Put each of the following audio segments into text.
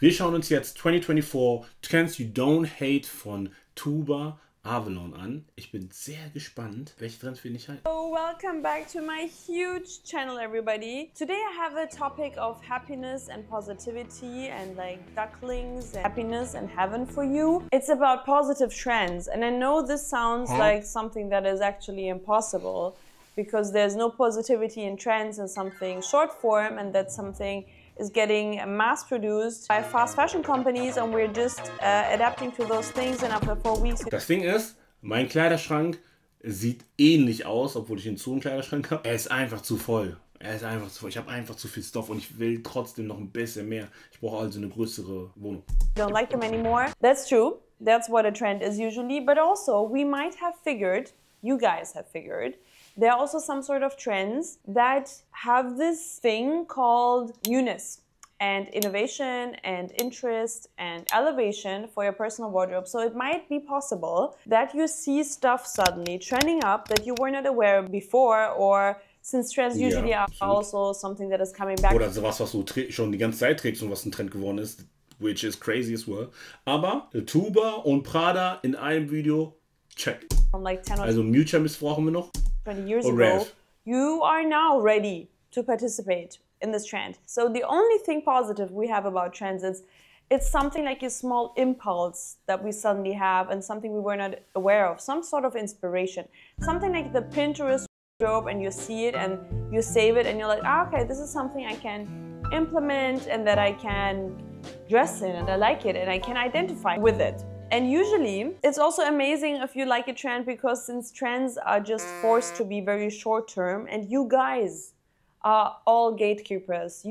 Wir schauen uns jetzt 2024 Trends You Don't Hate von Tuba Avalon an. Ich bin sehr gespannt, welche Trends wir nicht halten. So welcome back to my huge channel, everybody. Today I have a topic of happiness and positivity and like ducklings and happiness and heaven for you. It's about positive trends, and I know this sounds like something that is actually impossible because there's no positivity in trends and something short form, and that something is getting mass produced by fast fashion companies, and we're just adapting to those things, and after 4 weeks... Das Ding ist, mein Kleiderschrank sieht ähnlich aus, obwohl ich einen zu einen Kleiderschrank habe. Er ist einfach zu voll. Er ist einfach zu voll. Ich habe einfach zu viel Stoff und ich will trotzdem noch ein bisschen mehr. Ich brauche also eine größere Wohnung. Don't like them anymore. That's true. That's what a trend is usually. But also, we might have figured, you guys have figured, there are also some sort of trends that have this thing called newness and innovation and interest and elevation for your personal wardrobe. So it might be possible that you see stuff suddenly trending up that you were not aware of before, or since trends usually are also something that is coming back. Oder sowas, was du schon die ganze Zeit trägst und was ein Trend geworden ist, which is crazy as well. Aber Tuba und Prada in einem Video, check. From like 10 or also Mutual brauchen wir noch. 20 years ago, you are now ready to participate in this trend. So the only thing positive we have about trends is it's something like a small impulse that we suddenly have and something we were not aware of, some sort of inspiration, something like the Pinterest wardrobe, and you see it and you save it and you're like, ah, okay, this is something I can implement and that I can dress in and I like it and I can identify with it. And usually, it's also amazing if you like a trend, because since trends are just forced to be very short term, and you guys are all gatekeepers.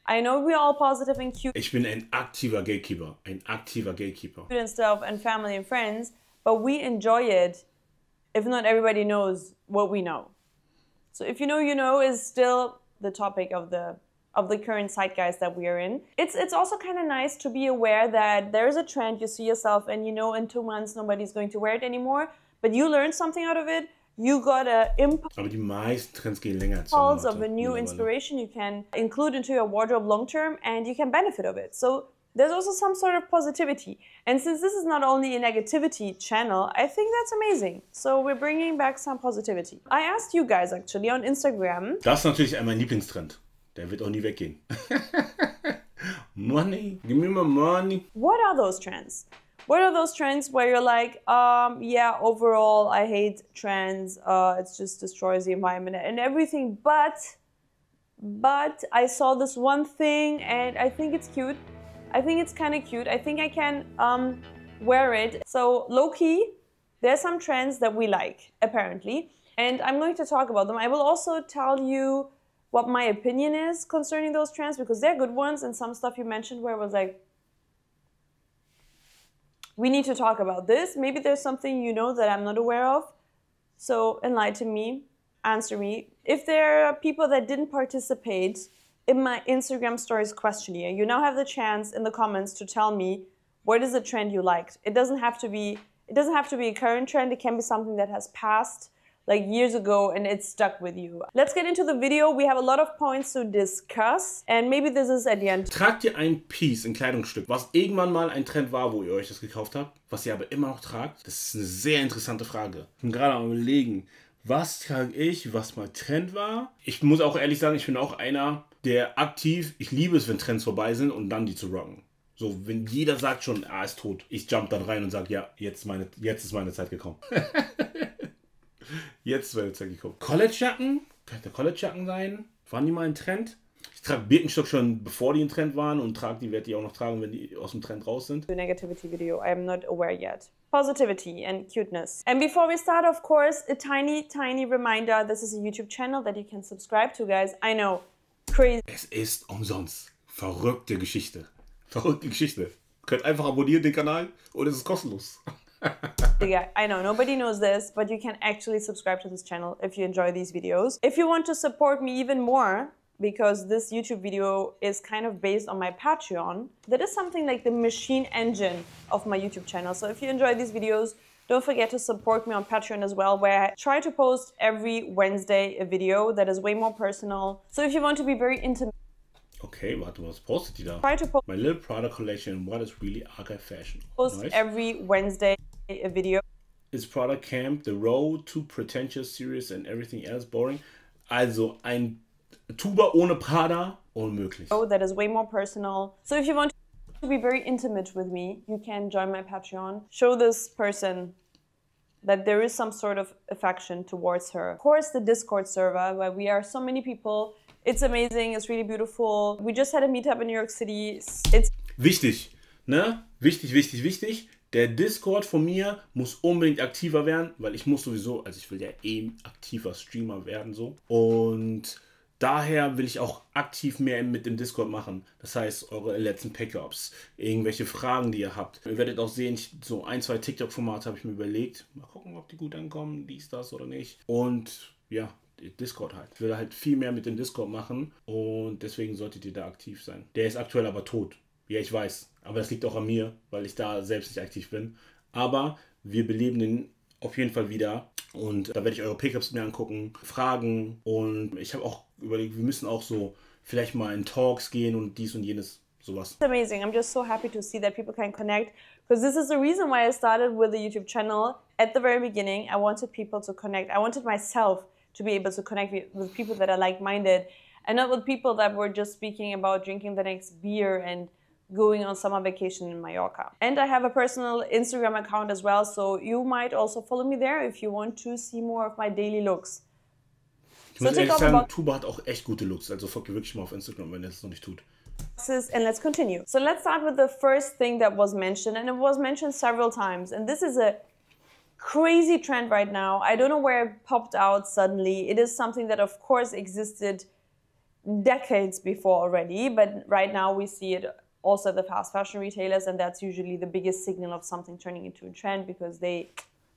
I know we're all positive and cute. Ich bin ein aktiver Gatekeeper. And stuff and family and friends, but we enjoy it if not everybody knows what we know. So if you know is still the topic of the current zeitgeist that we are in. It's also kind of nice to be aware that there is a trend, you see yourself, and you know in 2 months nobody's going to wear it anymore, but you learned something out of it, you got a impulse. Aber die meisten Trends gehen länger. Of a new inspiration you can include into your wardrobe long term, and you can benefit of it. So there's also some sort of positivity. And since this is not only a negativity channel, I think that's amazing. So we're bringing back some positivity. I asked you guys actually on Instagram. Das ist natürlich mein Lieblingstrend. Der wird auch nie weggehen. Money, give me my money. What are those trends? What are those trends where you're like, yeah, overall I hate trends. It just destroys the environment and everything. But I saw this one thing and I think it's cute. I think it's kind of cute. I think I can wear it. So low-key, there's some trends that we like, apparently. And I'm going to talk about them. I will also tell you what my opinion is concerning those trends, because they're good ones, and some stuff you mentioned where it was like, we need to talk about this. Maybe there's something you know that I'm not aware of. So enlighten me, answer me. If there are people that didn't participate in my Instagram stories questionnaire, you now have the chance in the comments to tell me what is the trend you liked. It doesn't have to be a current trend. It can be something that has passed like years ago and it's stuck with you. Let's get into the video. We have a lot of points to discuss and maybe this is at the end. Tragt ihr ein Piece, ein Kleidungsstück, was irgendwann mal ein Trend war, wo ihr euch das gekauft habt, was ihr aber immer noch tragt? Das ist eine sehr interessante Frage. Ich bin gerade am Überlegen, was trage ich, was mal Trend war? Ich muss auch ehrlich sagen, ich bin auch einer, der aktiv, ich liebe es, wenn Trends vorbei sind und dann die zu rocken. So, wenn jeder sagt schon, ist tot, ich jump dann rein und sage, ja, jetzt ist meine Zeit gekommen. Jetzt ist meine Zeit gekommen. Collegejacken? Könnte Collegejacken sein? Waren die mal ein Trend? Ich trage Birkenstock schon bevor die ein Trend waren und werde die auch noch tragen, wenn die aus dem Trend raus sind. The negativity video, I am not aware yet. Positivity and cuteness. And before we start, of course, a tiny reminder, this is a YouTube channel that you can subscribe to, guys. I know, crazy. Es ist umsonst. Verrückte Geschichte. Verrückte Geschichte. Ihr könnt einfach abonnieren den Kanal und es ist kostenlos. Yeah, I know, nobody knows this, but you can actually subscribe to this channel if you enjoy these videos. If you want to support me even more, because this YouTube video is kind of based on my Patreon, that is something like the machine engine of my YouTube channel. So if you enjoy these videos, don't forget to support me on Patreon as well, where I try to post every Wednesday a video that is way more personal. So if you want to be very intimate. Okay, warte, was postet die da? Try to My little Prada collection, what is really archive fashion? post Nice. every Wednesday a video. Is Prada Camp the road to pretentious, serious and everything else boring? Also ein Tuba ohne Prada, unmöglich. That is way more personal. So if you want to be very intimate with me, you can join my Patreon. Show this person that there is some sort of affection towards her. Of course, the Discord server, where we are so many people. It's amazing, it's really beautiful. We just had a meetup in New York City. It's Wichtig, ne? Wichtig, wichtig, wichtig. Der Discord von mir muss unbedingt aktiver werden, weil ich muss sowieso, also ich will ja eh aktiver Streamer werden so. Und daher will ich auch aktiv mehr mit dem Discord machen. Das heißt, eure letzten Pickups, irgendwelche Fragen, die ihr habt. Ihr werdet auch sehen, so 1, 2 TikTok-Formate habe ich mir überlegt. Mal gucken, ob die gut ankommen, dies, das oder nicht. Und ja, Discord halt. Ich will halt viel mehr mit dem Discord machen und deswegen solltet ihr da aktiv sein. Der ist aktuell aber tot. Ja, ich weiß. Aber das liegt auch an mir, weil ich da selbst nicht aktiv bin. Aber wir beleben den auf jeden Fall wieder. Und da werde ich eure Pickups mir angucken, Fragen. Und ich habe auch überlegt, wir müssen auch so vielleicht mal in Talks gehen und dies und jenes, sowas. It's amazing. I'm just so happy to see that people can connect. Because this is the reason why I started with the YouTube channel. At the very beginning, I wanted people to connect. I wanted myself to be able to connect with people that are like-minded. And not with people that were just speaking about drinking the next beer and going on summer vacation in Mallorca. And I have a personal Instagram account as well, so you might also follow me there if you want to see more of my daily looks. Ich muss ehrlich sagen, Tuba hat auch echt gute Looks, also folgt ihr wirklich mal auf Instagram, wenn ihr das noch nicht tut. And let's continue. So let's start with the first thing that was mentioned, and it was mentioned several times, and this is a crazy trend right now. I don't know where it popped out suddenly. It is something that of course existed decades before already, but right now we see it also at the fast fashion retailers, and that's usually the biggest signal of something turning into a trend because they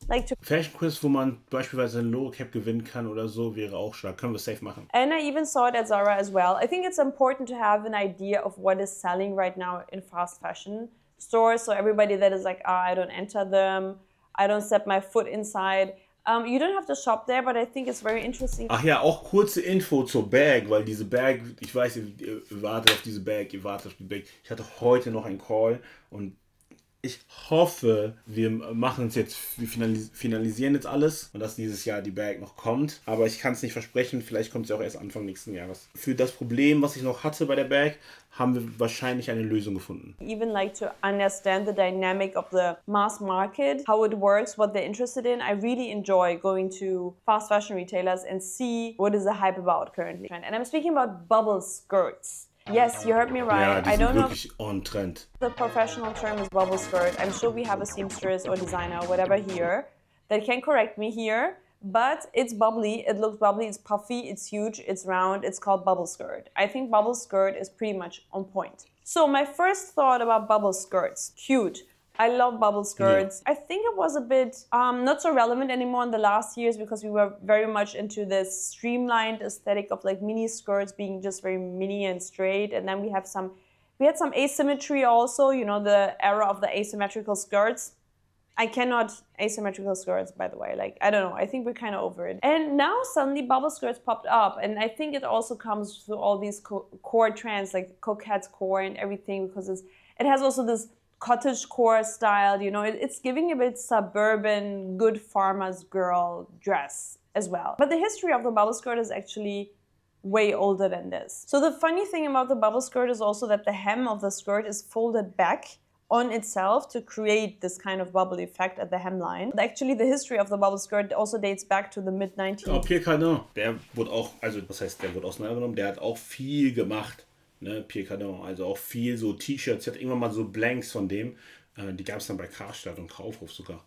like to... Fashion Quiz, wo man beispielsweise ein Low Cap gewinnen kann oder so, wäre auch stark. Können wir safe machen. And I even saw it at Zara as well. I think it's important to have an idea of what is selling right now in fast fashion stores. So everybody that is like, I don't enter them, I don't set my foot inside. You don't have to shop there, but I think it's very interesting. Ach ja, auch kurze Info zur Bag, weil diese Bag, ich weiß, ihr wartet auf diese Bag, ihr wartet auf die Bag. Ich hatte heute noch einen Call und ich hoffe, wir machen es jetzt, wir finalisieren jetzt alles und dass dieses Jahr die Bag noch kommt. Aber ich kann es nicht versprechen, vielleicht kommt sie auch erst Anfang nächsten Jahres. Für das Problem, was ich noch hatte bei der Bag, haben wir wahrscheinlich eine Lösung gefunden. Even like to understand the dynamic of the mass market, how it works, what they're interested in. I really enjoy going to fast fashion retailers and see what is the hype about currently. And I'm speaking about bubble skirts. Yes, you heard me right. Ja, die I sind don't know wirklich on trend. the professional term is bubble skirt. I'm sure we have a seamstress or designer or whatever here that can correct me here. But it's bubbly, it looks bubbly, it's puffy, it's huge, it's round, it's called bubble skirt. I think bubble skirt is pretty much on point. So my first thought about bubble skirts, cute. I love bubble skirts. Yeah. I think it was a bit not so relevant anymore in the last years because we were very much into this streamlined aesthetic of like mini skirts being just very mini and straight. And then we had some asymmetry also, you know, the era of the asymmetrical skirts. I cannot asymmetrical skirts, by the way. Like, I don't know. I think we're kind of over it. And now suddenly bubble skirts popped up. And I think it also comes through all these core trends, like coquette core and everything, because it has also this cottage core style, you know, it's giving a bit suburban, good farmer's girl dress as well. But the history of the bubble skirt is actually way older than this. So the funny thing about the bubble skirt is also that the hem of the skirt is folded back on itself to create this kind of bubble effect at the hemline. Actually, the history of the bubble skirt also dates back to the mid-90s. Oh, Pierre Cardin, der wurde auch, also was heißt, der wurde auseinandergenommen, der hat auch viel gemacht. Ne, Pierre Cardin, also auch viel so T-Shirts, ich hatte irgendwann mal so Blanks von dem, die gab es dann bei Karstadt und Kaufhof sogar.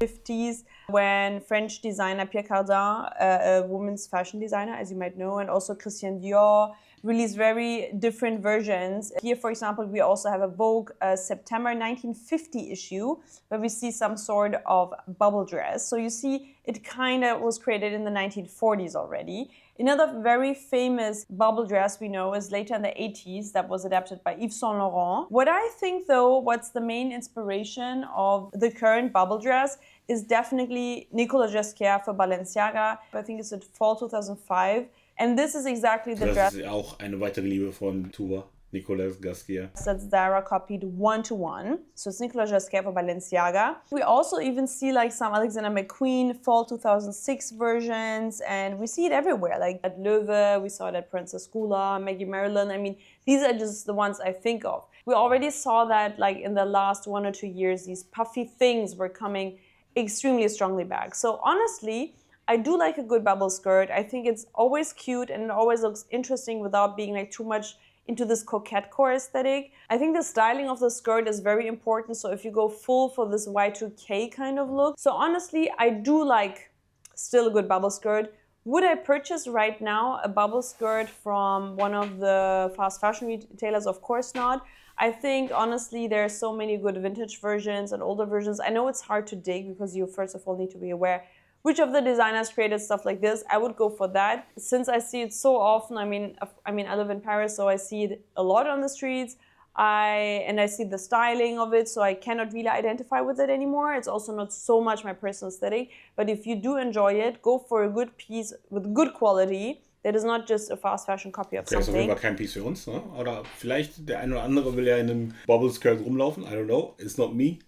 50s when French designer Pierre Cardin, a woman's fashion designer, as you might know, and also Christian Dior released very different versions. Here, for example, we also have a Vogue September 1950 issue where we see some sort of bubble dress. So you see it kind of was created in the 1940s already. Another very famous bubble dress we know is later in the 80s that was adapted by Yves Saint Laurent. What I think though, what's the main inspiration of the current bubble dress is definitely Nicolas Ghesquière for Balenciaga. I think it's at fall 2005. And this is exactly the dress. Das ist auch eine weitere Liebe von Tour. Nicolas Gasquet. That Zara copied one-to-one. So it's Nicolas Gasquet for Balenciaga. We also even see like some Alexander McQueen fall 2006 versions, and we see it everywhere. Like at Loewe, we saw it at Princess Gula, Maggie Marilyn. I mean, these are just the ones I think of. We already saw that like in the last 1 or 2 years, these puffy things were coming extremely strongly back. So honestly, I do like a good bubble skirt. I think it's always cute and it always looks interesting without being like too much into this coquette core aesthetic. I think the styling of the skirt is very important. So if you go full for this Y2K kind of look. So honestly, I do like still a good bubble skirt. Would I purchase right now a bubble skirt from one of the fast fashion retailers? Of course not. I think honestly there are so many good vintage versions and older versions. I know it's hard to dig because you first of all need to be aware which of the designers created stuff like this. I would go for that. Since I see it so often, I mean, I live in Paris, so I see it a lot on the streets. I see the styling of it, so I cannot really identify with it anymore. It's also not so much my personal aesthetic. But if you do enjoy it, go for a good piece with good quality. That is not just a fast fashion copy of something. Das ist auf jeden Fall kein Piece für uns, ne? Oder vielleicht der eine oder andere will ja in einem Bubble Skirt rumlaufen. I don't know. It's not me.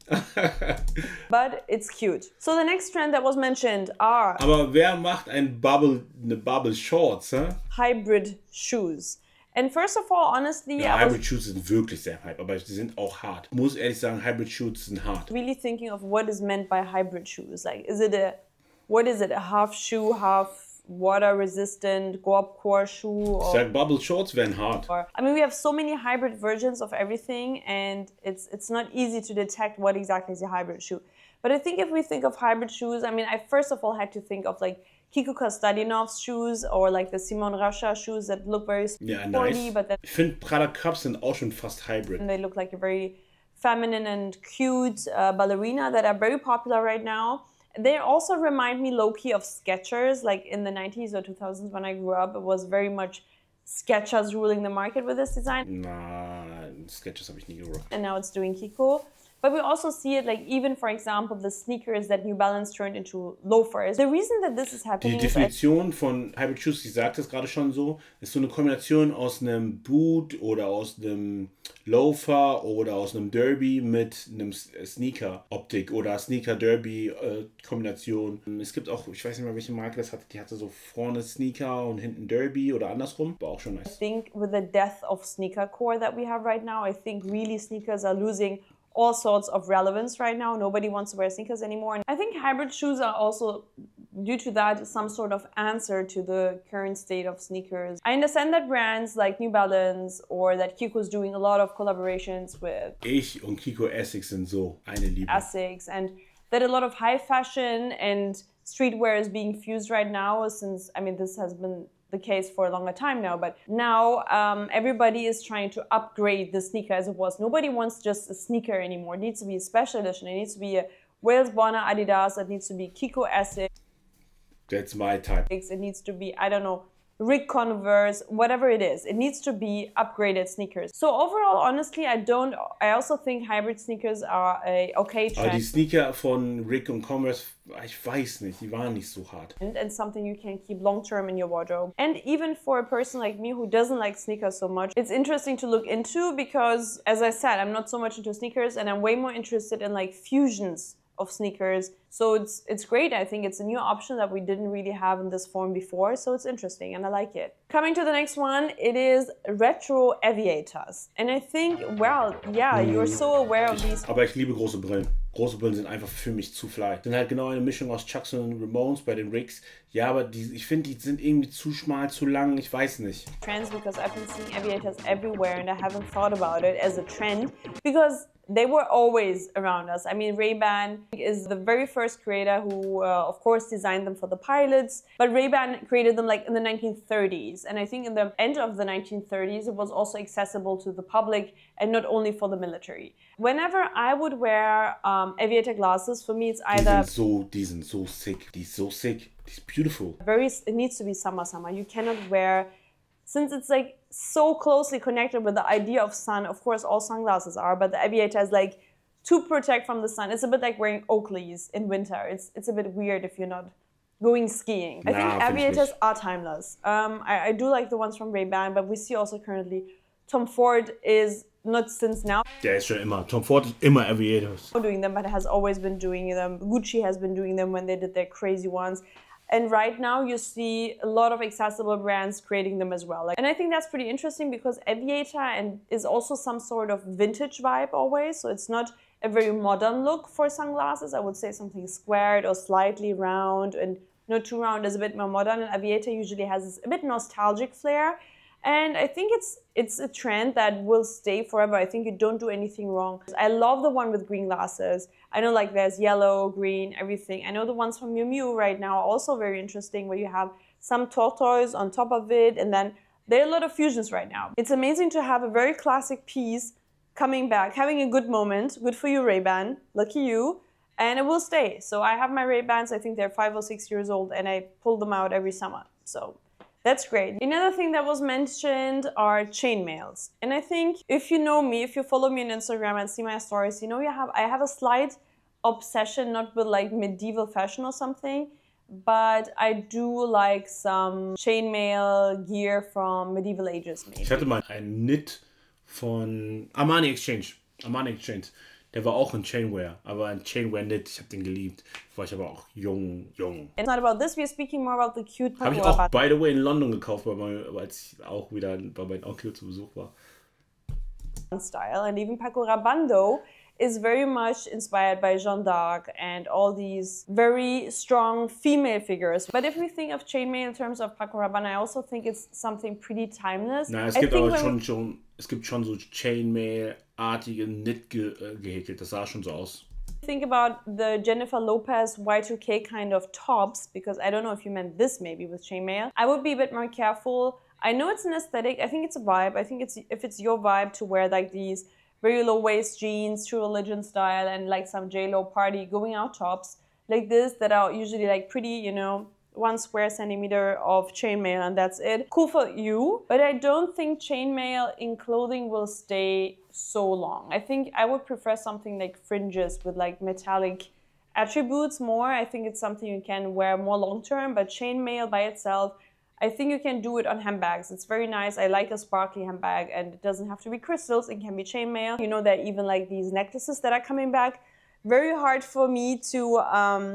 But it's cute. So the next trend that was mentioned are... Aber wer macht eine Bubble Shorts, hä? Hybrid shoes. And first of all, honestly... Ja, Hybrid Shoes sind wirklich sehr hype, aber sie sind auch hart. Ich muss ehrlich sagen, Hybrid Shoes sind hart. Really thinking of what is meant by hybrid shoes. Like, what is it? A half shoe, half... water resistant, go-up core shoe. Ich sag, Bubble Shorts wären hard. I mean, we have so many hybrid versions of everything, and it's not easy to detect what exactly is a hybrid shoe. But I think if we think of hybrid shoes, I mean, I first of all had to think of like Kiko Kostadinov's shoes or like the Simon Rascha shoes that look very sporty. Ja, nice. But then ich finde, Prada Cups sind auch schon fast hybrid. And they look like a very feminine and cute ballerina that are very popular right now. They also remind me low-key of Skechers, like in the 90s or 2000s when I grew up. It was very much Skechers ruling the market with this design. Na, Skechers habe ich nie gerockt. And now it's doing Kiko. But we also see it like even, for example, the sneakers that New Balance turned into loafers. The reason that this is happening Die Definition von Hybrid Shoes, ich sagte es gerade schon so, ist so eine Kombination aus einem Boot oder aus einem Loafer oder aus einem Derby mit einem Sneaker-Optik oder Sneaker-Derby-Kombination. Es gibt auch, ich weiß nicht mehr, welche Marke das hatte, die hatte so vorne Sneaker und hinten Derby oder andersrum. War auch schon nice. I think with the death of sneaker core that we have right now, I think really sneakers are losing all sorts of relevance right now. Nobody wants to wear sneakers anymore. And I think hybrid shoes are also, due to that, some sort of answer to the current state of sneakers. I understand that brands like New Balance or that Kiko's doing a lot of collaborations with Ich und Kiko Essex sind so eine Liebe. Essex, and that a lot of high fashion and streetwear is being fused right now since, I mean, this has been the case for a longer time now, but now everybody is trying to upgrade the sneaker as it was. Nobody wants just a sneaker anymore. It needs to be a special edition. It needs to be a Wales Bonner Adidas. It needs to be Kiko Essex. That's my type. It needs to be, I don't know, Rick Converse, whatever it is. It needs to be upgraded sneakers. So overall, honestly, I also think hybrid sneakers are a okay trend. Aber die Sneaker von Rick und Converse, ich weiß nicht, die waren nicht so hart. And something you can keep long term in your wardrobe. And even for a person like me who doesn't like sneakers so much, it's interesting to look into because, as I said, I'm not so much into sneakers and I'm way more interested in like fusions of sneakers. So it's great. I think it's a new option that we didn't really have in this form before. So it's interesting and I like it. Coming to the next one, it is retro Aviators. And I think, well, yeah, you're so aware of these. Aber ich liebe große Brillen. Große Brillen sind einfach für mich zu fly. Sind halt genau eine Mischung aus Chucks und Ramones bei den Rigs. Ja, aber ich finde, die sind irgendwie zu schmal, zu lang. Ich weiß nicht. Trends, because I've been seeing Aviators everywhere and I haven't thought about it as a trend because they were always around us. I mean, Ray-Ban is the very first creator who, of course, designed them for the pilots. But Ray-Ban created them like in the 1930s. And I think in the end of the 1930s, it was also accessible to the public and not only for the military. Whenever I would wear aviator glasses, for me, it's either... Die sind so sick. Die ist so sick. Die ist beautiful. It needs to be summer. You cannot wear... Since it's like so closely connected with the idea of sun, of course all sunglasses are, but the aviator is like to protect from the sun. It's a bit like wearing Oakleys in winter. It's a bit weird if you're not going skiing. I think Aviators are timeless. I do like the ones from Ray-Ban, but we see also currently Tom Ford is not since now. Der ist schon immer. Tom Ford ist immer Aviators. Doing them, but has always been doing them. Gucci has been doing them when they did their crazy ones. And right now you see a lot of accessible brands creating them as well. And I think that's pretty interesting because Aviator is also some sort of vintage vibe always. So it's not a very modern look for sunglasses. I would say something squared or slightly round, and not too round is a bit more modern. And Aviator usually has this a bit nostalgic flair. And I think it's a trend that will stay forever. I think you don't do anything wrong. I love the one with green glasses. I know like there's yellow, green, everything. I know the ones from Miu Miu right now are also very interesting, where you have some tortoise on top of it, and then there are a lot of fusions right now. It's amazing to have a very classic piece coming back, having a good moment. Good for you, Ray-Ban. Lucky you. And it will stay. So I have my Ray-Bans, I think they're 5 or 6 years old, and I pull them out every summer. So that's great. Another thing that was mentioned are chainmails. And I think if you know me, if you follow me on Instagram and see my stories, you know I have a slight obsession, not with like medieval fashion or something, but I do like some chainmail gear from medieval ages maybe. Ich hatte mal einen Knit von Armani Exchange. Der war auch in Chainwear, aber ein Chainwear Knit, ich habe den geliebt. War ich aber auch jung. It's not about this, we're speaking more about the cute. Habe ich auch, by the way, in London gekauft, als ich auch wieder bei meinem Onkel zu Besuch war. Style, and even Paco Rabanne is very much inspired by Jeanne d'Arc and all these very strong female figures. But if we think of chainmail in terms of Paco Rabanne, I also think it's something pretty timeless. Na, es gibt aber schon so Chainmail-artige Knit gehäkelt. Das sah schon so aus. Think about the Jennifer Lopez Y2K kind of tops, because I don't know if you meant this maybe with chainmail. I would be a bit more careful. I know it's an aesthetic. I think it's a vibe. I think if it's your vibe to wear like these very low waist jeans, True Religion style, and like some J-Lo party going out tops like this that are usually like pretty, you know, 1 square centimeter of chainmail and that's it. Cool for you, but I don't think chainmail in clothing will stay so long. I think I would prefer something like fringes with like metallic attributes more. I think it's something you can wear more long term, but chainmail by itself, I think you can do it on handbags. It's very nice. I like a sparkly handbag, and it doesn't have to be crystals. It can be chainmail. You know, there are even like these necklaces that are coming back. Very hard for me to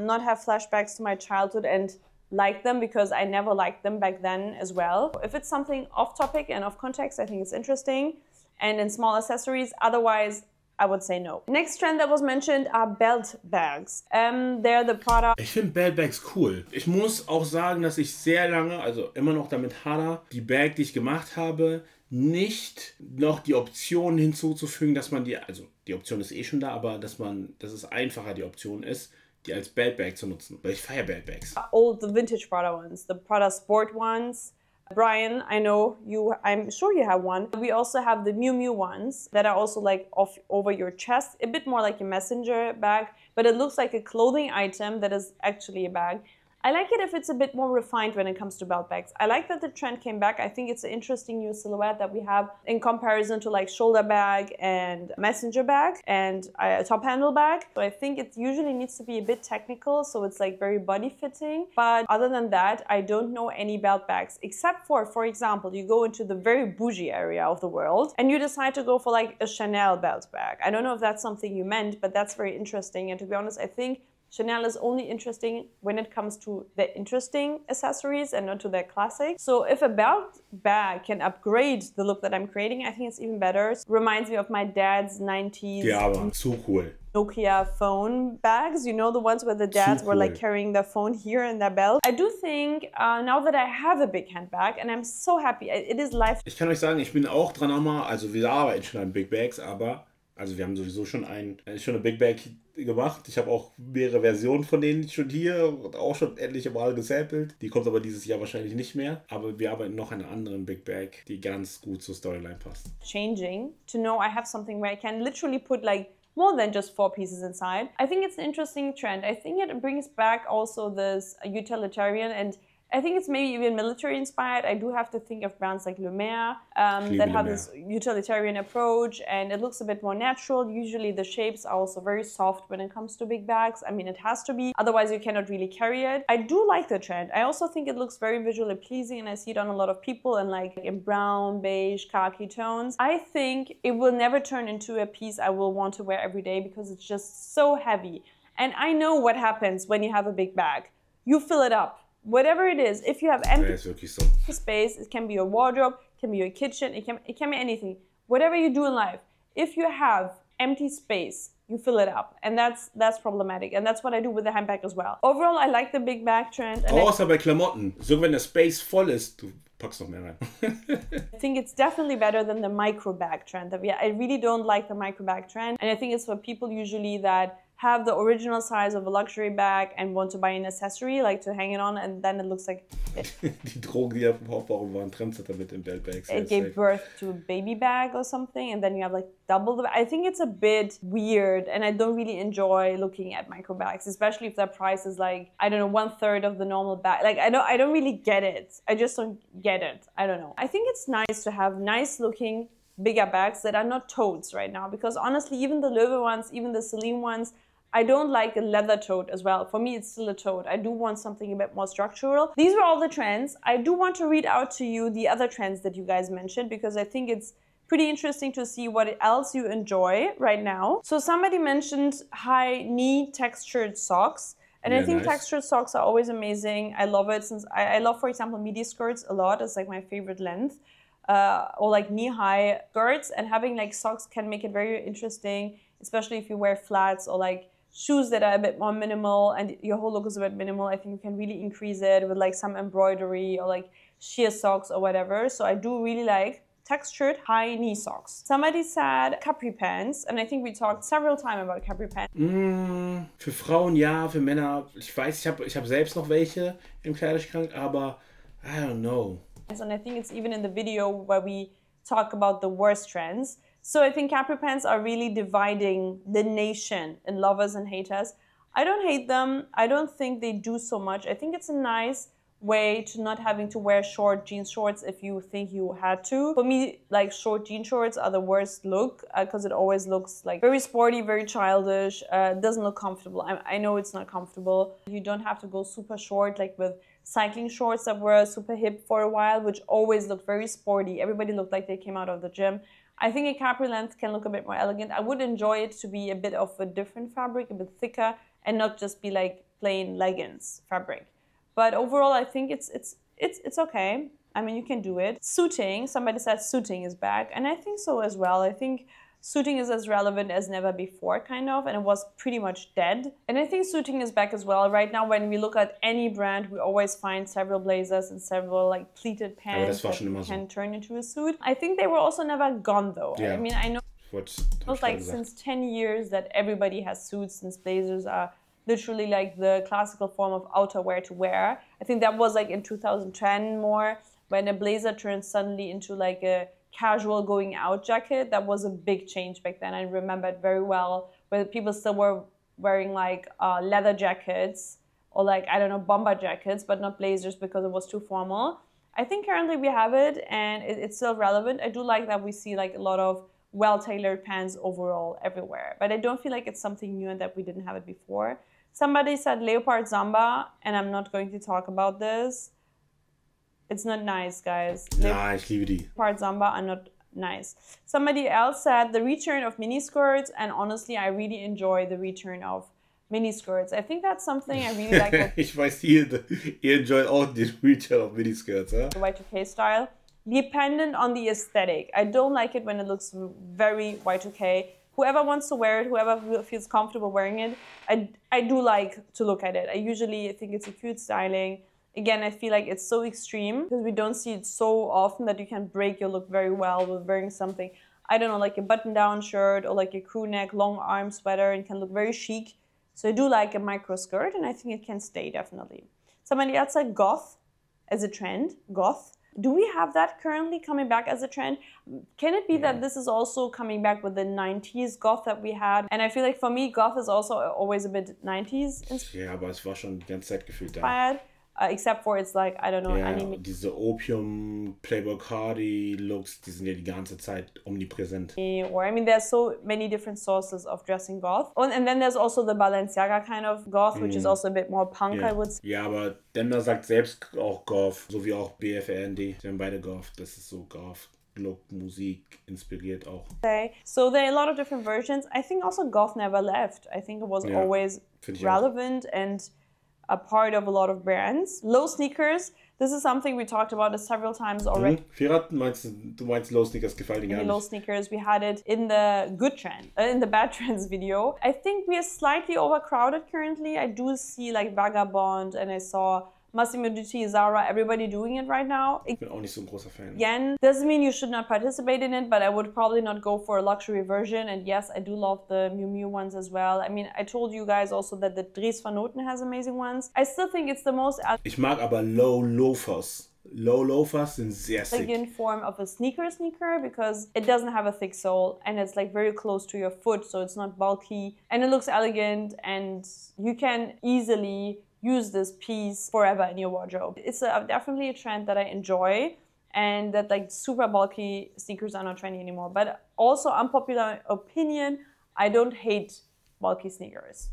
not have flashbacks to my childhood and like them, because I never liked them back then as well. If it's something off topic and off context, I think it's interesting. And in small accessories, otherwise, I would say no. Next trend that was mentioned are belt bags. They're the product. Ich finde Belt Bags cool. Ich muss auch sagen, dass ich sehr lange, also immer noch damit hadere, die Bag, die ich gemacht habe, nicht noch die Option hinzuzufügen, dass man also die Option ist eh schon da, aber dass es einfacher die Option ist, die als Belt Bag zu nutzen. Weil ich feiere Belt Bags. The vintage Prada ones, the Prada Sport ones. Brian, I know I'm sure you have one. We also have the Miu Miu ones that are also like over your chest, a bit more like a messenger bag, but it looks like a clothing item that is actually a bag. I like it if it's a bit more refined when it comes to belt bags. I like that the trend came back. I think it's an interesting new silhouette that we have in comparison to like shoulder bag and messenger bag and a top handle bag. So I think it usually needs to be a bit technical, so it's like very body fitting. But other than that, I don't know any belt bags, except for example, you go into the very bougie area of the world and you decide to go for like a Chanel belt bag. I don't know if that's something you meant, but that's very interesting. And to be honest, I think Chanel is only interesting when it comes to the interesting accessories and not to their classics. So if a belt bag can upgrade the look that I'm creating, I think it's even better. It reminds me of my dad's 90s so cool. Nokia phone bags, you know, the ones where the dads were like carrying their phone here in their belt. I do think now that I have a big handbag, and I'm so happy, it is life. Ich kann euch sagen, ich bin auch dran also wir arbeiten schon an Big Bags, aber also wir haben sowieso schon eine Big Bag gemacht. Ich habe auch mehrere Versionen von denen schon hier und auch schon etliche Mal gesampelt. Die kommt aber dieses Jahr wahrscheinlich nicht mehr. Aber wir arbeiten noch an einer anderen Big Bag, die ganz gut zur Storyline passt. Changing to know I have something where I can literally put like more than just 4 pieces inside. I think it's an interesting trend. I think it brings back also this utilitarian and I think it's maybe even military inspired. I do have to think of brands like Le Maire that have this utilitarian approach, and it looks a bit more natural. Usually the shapes are also very soft when it comes to big bags. I mean, it has to be, otherwise you cannot really carry it. I do like the trend. I also think it looks very visually pleasing, and I see it on a lot of people and like in brown, beige, khaki tones. I think it will never turn into a piece I will want to wear every day because it's just so heavy. And I know what happens when you have a big bag. You fill it up. Whatever it is, if you have empty space, it can be a wardrobe, it can be your kitchen, it can be anything. Whatever you do in life, if you have empty space, you fill it up. And that's problematic. And that's what I do with the handbag as well. Overall, I like the big bag trend. Außer bei Klamotten. So, wenn der Space voll ist, du packst noch mehr rein. I think it's definitely better than the micro bag trend. I really don't like the micro bag trend. And I think it's for people usually that have the original size of a luxury bag and want to buy an accessory, like to hang it on, and then it looks like Die Drogen, die auf Aufbau waren, Trendsetter mit den Bags. It gave birth to a baby bag or something, and then you have like double the. I think it's a bit weird, and I don't really enjoy looking at micro bags, especially if their price is like, I don't know, 1/3 of the normal bag. Like I don't really get it. I just don't get it. I don't know. I think it's nice to have nice looking bigger bags that are not totes right now, because honestly, even the Loewe ones, even the Celine ones, I don't like a leather tote as well. For me, it's still a tote. I do want something a bit more structural. These were all the trends. I do want to read out to you the other trends that you guys mentioned, because I think it's pretty interesting to see what else you enjoy right now. So somebody mentioned high knee textured socks. And yeah, I think textured socks are always amazing. I love it, since I love, for example, midi skirts a lot. It's like my favorite length. Or like knee-high skirts, and having like socks can make it very interesting, especially if you wear flats or like shoes that are a bit more minimal and your whole look is a bit minimal. I think you can really increase it with like some embroidery or like sheer socks or whatever. So I do really like textured high knee socks. Somebody said Capri pants, and I think we talked several times about Capri pants. Für Frauen ja, für Männer, ich weiß, ich hab selbst noch welche im Kleiderschrank, aber I don't know. And I think it's even in the video where we talk about the worst trends. So I think Capri pants are really dividing the nation in lovers and haters. I don't hate them. I don't think they do so much. I think it's a nice way to not having to wear short jean shorts if you think you had to. For me, like short jean shorts are the worst look because it always looks like very sporty, very childish. Doesn't look comfortable. I know it's not comfortable. You don't have to go super short like with cycling shorts that were super hip for a while, which always looked very sporty. Everybody looked like they came out of the gym. I think a capri length can look a bit more elegant. I would enjoy it to be a bit of a different fabric, a bit thicker, and not just be like plain leggings fabric. But overall, I think it's okay. I mean, you can do it. Suiting, somebody said suiting is back, and I think so as well. I think suiting is as relevant as never before, kind of, and it was pretty much dead. And I think suiting is back as well. Right now, when we look at any brand, we always find several blazers and several like pleated pants that can turn into a suit. I think they were also never gone though. Yeah. I mean, I know it was like since 10 years that everybody has suits, since blazers are literally like the classical form of outerwear to wear. I think that was like in 2010 more, when a blazer turned suddenly into like a casual going out jacket. That was a big change back then. I remember it very well, where people still were wearing like leather jackets or like, I don't know, bomber jackets, but not blazers because it was too formal. I think currently we have it, and it's still relevant. I do like that we see like a lot of well-tailored pants overall everywhere, but I don't feel like it's something new and that we didn't have it before. Somebody said leopard samba, and I'm not going to talk about this. It's not nice, guys. Nah, ich liebe die. Leopard samba are not nice. Somebody else said the return of miniskirts, and honestly, I really enjoy the return of miniskirts. I think that's something I really like. Ich weiß, ihr enjoyed auch den return of miniskirts, huh? The Y2K style. Dependent on the aesthetic. I don't like it when it looks very Y2K. Whoever wants to wear it, whoever feels comfortable wearing it, I do like to look at it. I usually think it's a cute styling. Again, I feel like it's so extreme because we don't see it so often that you can break your look very well with wearing something, I don't know, like a button-down shirt or like a crew neck, long arm sweater, and can look very chic. So I do like a micro skirt, and I think it can stay, definitely. Somebody else said goth as a trend, goth. Do we have that currently coming back as a trend? Can it be that this is also coming back with the 90s goth that we had? And I feel like for me, goth is also always a bit 90s inspired. Ja, aber es war schon die ganze Zeit gefühlt da. except for it's like, I don't know, Ja, anime. diese Opium, Playboy Cardi Looks, die sind ja die ganze Zeit omnipräsent. Or I mean, there's so many different sources of dressing goth. And then there's also the Balenciaga kind of goth, which is also a bit more punk, I would say. Ja, aber Demna sagt selbst auch Goth, so wie auch BFRND. Sie haben beide Goth. Das ist so Goth. Look, Musik inspiriert auch. So there are a lot of different versions. I think also goth never left. I think it was always relevant and a part of a lot of brands. Low sneakers. This is something we talked about several times already. Firat, du meinst Low Sneakers gefallen dir gar nicht? Low sneakers, we had it in the good trend, in the bad trends video. I think we are slightly overcrowded currently. I do see like Vagabond and I saw Massimo Dutti, Zara, everybody doing it right now. Ich bin auch nicht so ein großer Fan. Again, doesn't mean you should not participate in it, but I would probably not go for a luxury version. And yes, I do love the Miu Miu ones as well. I mean, I told you guys also that the Dries Van Noten has amazing ones. I still think it's the most Ich mag aber Low Loafers. Low Loafers sind sehr sick. elegant form of a sneaker because it doesn't have a thick sole and it's like very close to your foot, so it's not bulky and it looks elegant and you can easily use this piece forever in your wardrobe. It's definitely a trend that I enjoy and that like super bulky sneakers are not trendy anymore. But also unpopular opinion, I don't hate bulky sneakers.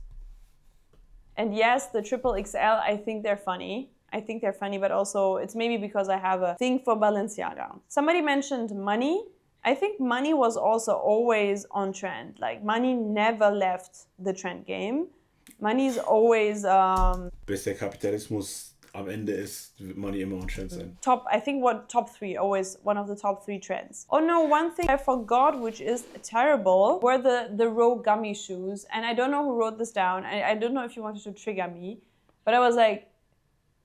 And yes, the triple XL, I think they're funny. But also it's maybe because I have a thing for Balenciaga. Somebody mentioned money. I think money was also always on trend. Like money never left the trend game. Money is always bis der Kapitalismus am Ende ist, wird Money immer on trend sein. Top 3, always one of the top 3 trends. Oh no, one thing I forgot, which is terrible, were the Row gummy shoes. And I don't know who wrote this down. I don't know if you wanted to trigger me, but I was like,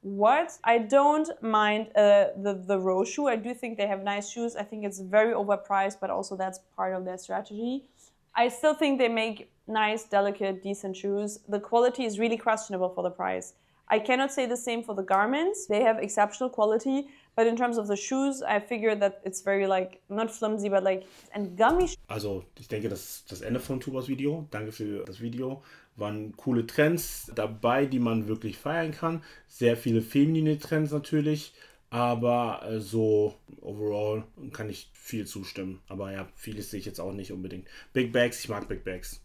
what? I don't mind the Row shoe. I do think they have nice shoes. I think it's very overpriced, but also that's part of their strategy. I still think they make nice, delicate, decent shoes. The quality is really questionable for the price. I cannot say the same for the garments. They have exceptional quality, but in terms of the shoes, I figure that it's very like, not flimsy, but like, and gummy. Also, ich denke, das ist das Ende von Tubas Video. Danke für das Video. Waren coole Trends dabei, die man wirklich feiern kann. Sehr viele feminine Trends natürlich. Aber so overall kann ich viel zustimmen. Aber ja, vieles sehe ich jetzt auch nicht unbedingt. Big Bags, ich mag Big Bags.